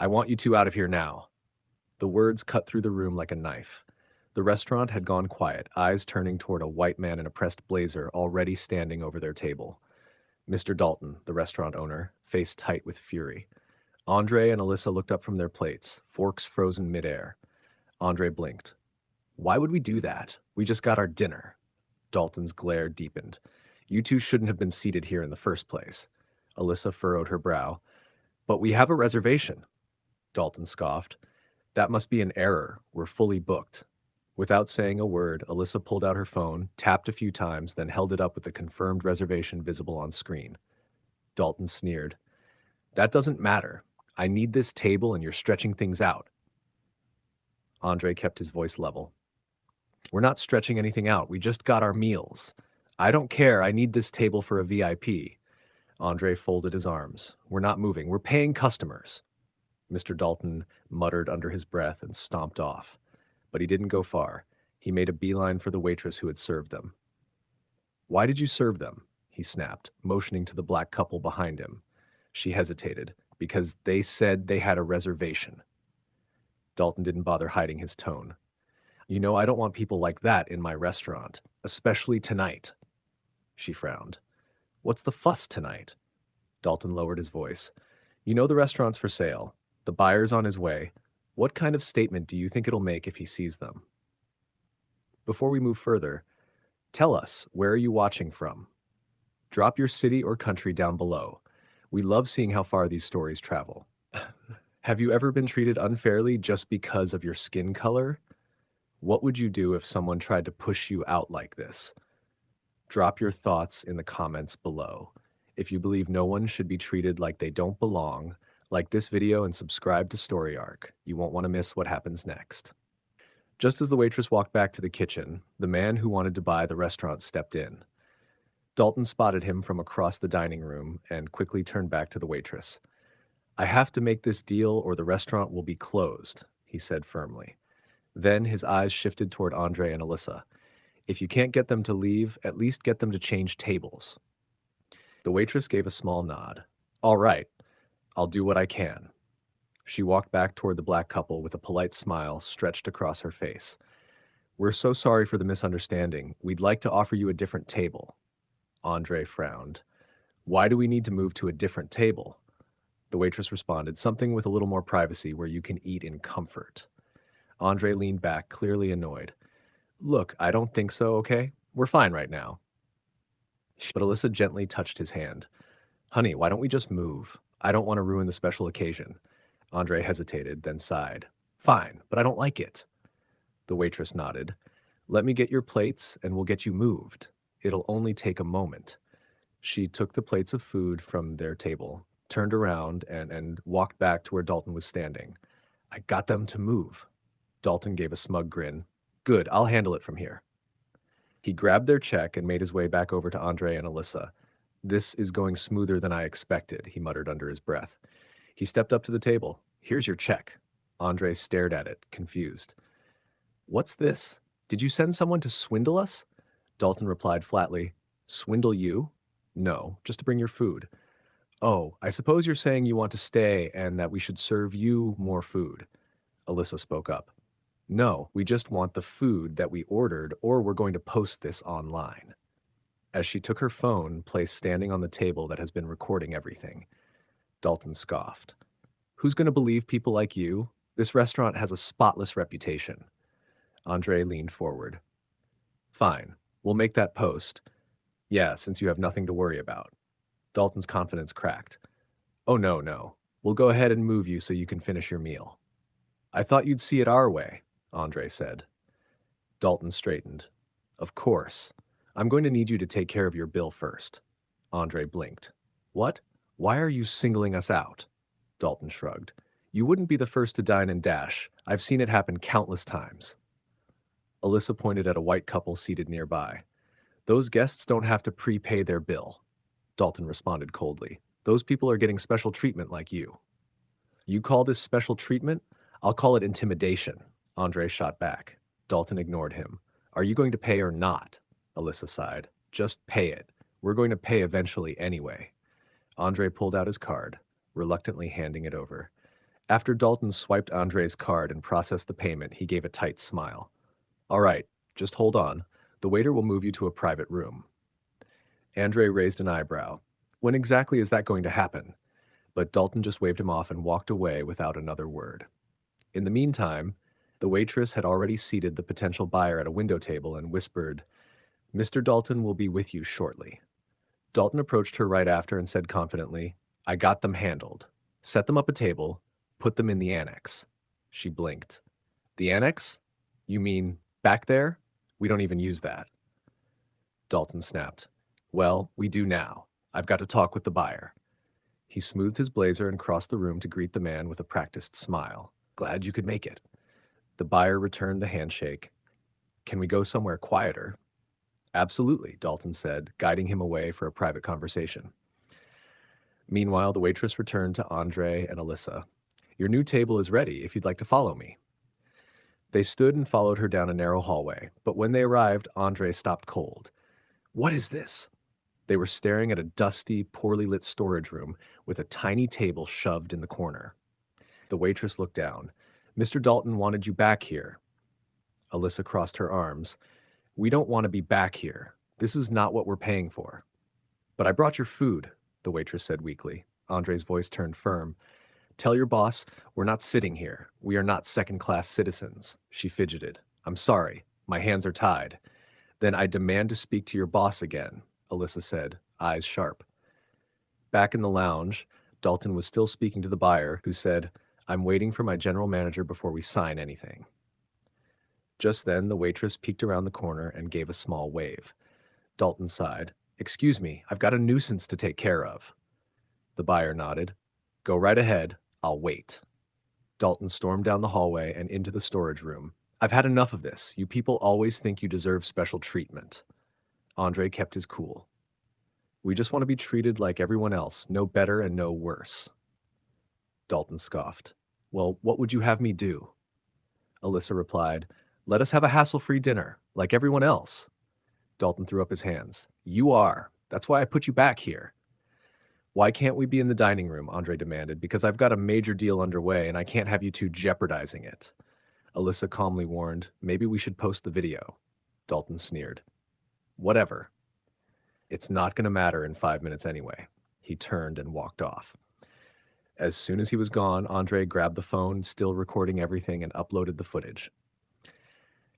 I want you two out of here now. The words cut through the room like a knife. The restaurant had gone quiet, eyes turning toward a white man in a pressed blazer already standing over their table. Mr. Dalton, the restaurant owner, face tight with fury. Andre and Alyssa looked up from their plates, forks frozen midair. Andre blinked. Why would we do that? We just got our dinner. Dalton's glare deepened. You two shouldn't have been seated here in the first place. Alyssa furrowed her brow. But we have a reservation. Dalton scoffed. That must be an error. We're fully booked. Without saying a word, Alyssa pulled out her phone, tapped a few times, then held it up with the confirmed reservation visible on screen. Dalton sneered. That doesn't matter. I need this table and you're stretching things out. Andre kept his voice level. We're not stretching anything out. We just got our meals. I don't care. I need this table for a VIP. Andre folded his arms. We're not moving. We're paying customers. Mr. Dalton muttered under his breath and stomped off. But he didn't go far. He made a beeline for the waitress who had served them. Why did you serve them? He snapped, motioning to the black couple behind him. She hesitated. Because they said they had a reservation. Dalton didn't bother hiding his tone. You know, I don't want people like that in my restaurant, especially tonight. She frowned. What's the fuss tonight? Dalton lowered his voice. You know the restaurant's for sale. The buyer's on his way. What kind of statement do you think it'll make if he sees them? Before we move further, tell us, where are you watching from? Drop your city or country down below. We love seeing how far these stories travel. Have you ever been treated unfairly just because of your skin color? What would you do if someone tried to push you out like this? Drop your thoughts in the comments below. If you believe no one should be treated like they don't belong, like this video and subscribe to Story Arc. You won't want to miss what happens next. Just as the waitress walked back to the kitchen, the man who wanted to buy the restaurant stepped in. Dalton spotted him from across the dining room and quickly turned back to the waitress. I have to make this deal or the restaurant will be closed, he said firmly. Then his eyes shifted toward Andre and Alyssa. If you can't get them to leave, at least get them to change tables. The waitress gave a small nod. All right, I'll do what I can. She walked back toward the black couple with a polite smile stretched across her face. We're so sorry for the misunderstanding. We'd like to offer you a different table. Andre frowned. Why do we need to move to a different table? The waitress responded, something with a little more privacy where you can eat in comfort. Andre leaned back, clearly annoyed. Look, I don't think so, okay? We're fine right now. But Alyssa gently touched his hand. Honey, why don't we just move? I don't want to ruin the special occasion. Andre hesitated, then sighed. Fine, but I don't like it. The waitress nodded. Let me get your plates and we'll get you moved. It'll only take a moment. She took the plates of food from their table, turned around, and walked back to where Dalton was standing. I got them to move. Dalton gave a smug grin. Good, I'll handle it from here. He grabbed their check and made his way back over to Andre and Alyssa. This is going smoother than I expected, he muttered under his breath. He stepped up to the table. Here's your check. Andre stared at it, confused. What's this? Did you send someone to swindle us? Dalton replied flatly. Swindle you? No, just to bring your food. Oh, I suppose you're saying you want to stay and that we should serve you more food. Alyssa spoke up. No, we just want the food that we ordered or we're going to post this online. As she took her phone, placed standing on the table that has been recording everything, Dalton scoffed. Who's going to believe people like you? This restaurant has a spotless reputation. Andre leaned forward. Fine, we'll make that post. Yeah, since you have nothing to worry about. Dalton's confidence cracked. Oh, no, no. We'll go ahead and move you so you can finish your meal. I thought you'd see it our way, Andre said. Dalton straightened. Of course. I'm going to need you to take care of your bill first. Andre blinked. What? Why are you singling us out? Dalton shrugged. You wouldn't be the first to dine and dash. I've seen it happen countless times. Alyssa pointed at a white couple seated nearby. Those guests don't have to prepay their bill. Dalton responded coldly. Those people are getting special treatment like you. You call this special treatment? I'll call it intimidation. Andre shot back. Dalton ignored him. Are you going to pay or not? Alyssa sighed. Just pay it. We're going to pay eventually anyway. Andre pulled out his card, reluctantly handing it over. After Dalton swiped Andre's card and processed the payment, he gave a tight smile. All right, just hold on. The waiter will move you to a private room. Andre raised an eyebrow. When exactly is that going to happen? But Dalton just waved him off and walked away without another word. In the meantime, the waitress had already seated the potential buyer at a window table and whispered, Mr. Dalton will be with you shortly. Dalton approached her right after and said confidently, I got them handled. Set them up a table, put them in the annex. She blinked. The annex? You mean back there? We don't even use that. Dalton snapped. Well, we do now. I've got to talk with the buyer. He smoothed his blazer and crossed the room to greet the man with a practiced smile. Glad you could make it. The buyer returned the handshake. Can we go somewhere quieter? Absolutely, Dalton said, guiding him away for a private conversation. Meanwhile, the waitress returned to Andre and Alyssa. Your new table is ready if you'd like to follow me. They stood and followed her down a narrow hallway, but when they arrived, Andre stopped cold. What is this? They were staring at a dusty, poorly lit storage room with a tiny table shoved in the corner. The waitress looked down. Mr. Dalton wanted you back here. Alyssa crossed her arms. We don't want to be back here. This is not what we're paying for. But I brought your food, the waitress said weakly. Andre's voice turned firm. Tell your boss we're not sitting here. We are not second-class citizens. She fidgeted. I'm sorry. My hands are tied. Then I demand to speak to your boss again, Alyssa said, eyes sharp. Back in the lounge, Dalton was still speaking to the buyer, who said, I'm waiting for my general manager before we sign anything. Just then, the waitress peeked around the corner and gave a small wave. Dalton sighed. Excuse me, I've got a nuisance to take care of. The buyer nodded. Go right ahead. I'll wait. Dalton stormed down the hallway and into the storage room. I've had enough of this. You people always think you deserve special treatment. Andre kept his cool. We just want to be treated like everyone else, no better and no worse. Dalton scoffed. Well, what would you have me do? Alyssa replied, let us have a hassle-free dinner, like everyone else. Dalton threw up his hands. You are. That's why I put you back here. Why can't we be in the dining room? Andre demanded, because I've got a major deal underway and I can't have you two jeopardizing it. Alyssa calmly warned, maybe we should post the video. Dalton sneered. Whatever. It's not going to matter in 5 minutes anyway. He turned and walked off. As soon as he was gone, Andre grabbed the phone, still recording everything, and uploaded the footage.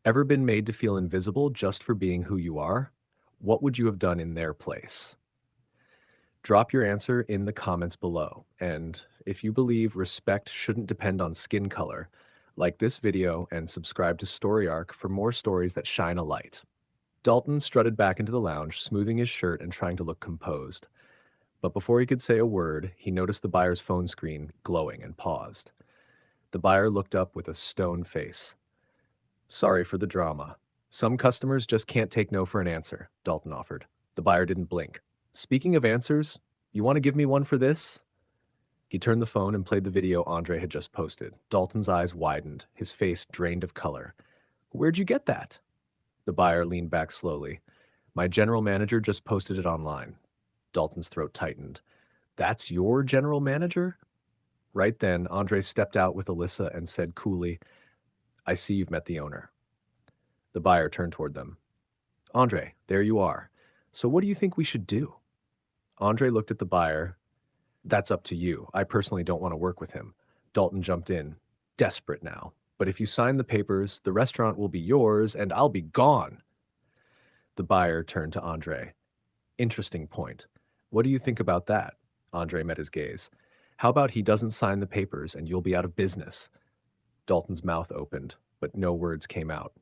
Ever been made to feel invisible just for being who you are? What would you have done in their place? Drop your answer in the comments below, and if you believe respect shouldn't depend on skin color, like this video and subscribe to Story Arc for more stories that shine a light. Dalton strutted back into the lounge, smoothing his shirt and trying to look composed. But before he could say a word, he noticed the buyer's phone screen glowing and paused. The buyer looked up with a stone face. Sorry for the drama. Some customers just can't take no for an answer, Dalton offered. The buyer didn't blink. Speaking of answers, you want to give me one for this? He turned the phone and played the video Andre had just posted. Dalton's eyes widened, his face drained of color. Where'd you get that? The buyer leaned back slowly. My general manager just posted it online. Dalton's throat tightened. That's your general manager? Right then, Andre stepped out with Alyssa and said coolly, I see you've met the owner. The buyer turned toward them. Andre, there you are. So what do you think we should do? Andre looked at the buyer. That's up to you. I personally don't want to work with him. Dalton jumped in, desperate now. But if you sign the papers, the restaurant will be yours and I'll be gone. The buyer turned to Andre. Interesting point. What do you think about that? Andre met his gaze. How about he doesn't sign the papers and you'll be out of business? Dalton's mouth opened, but no words came out.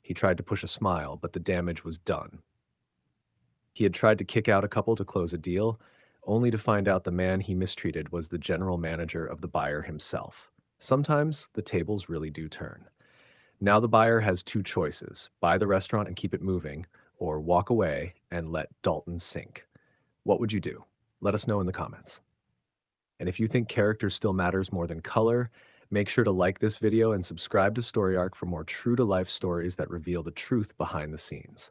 He tried to push a smile, but the damage was done. He had tried to kick out a couple to close a deal, only to find out the man he mistreated was the general manager of the buyer himself. Sometimes the tables really do turn. Now the buyer has two choices: buy the restaurant and keep it moving, or walk away and let Dalton sink. What would you do? Let us know in the comments. And if you think character still matters more than color, make sure to like this video and subscribe to Story Arc for more true-to-life stories that reveal the truth behind the scenes.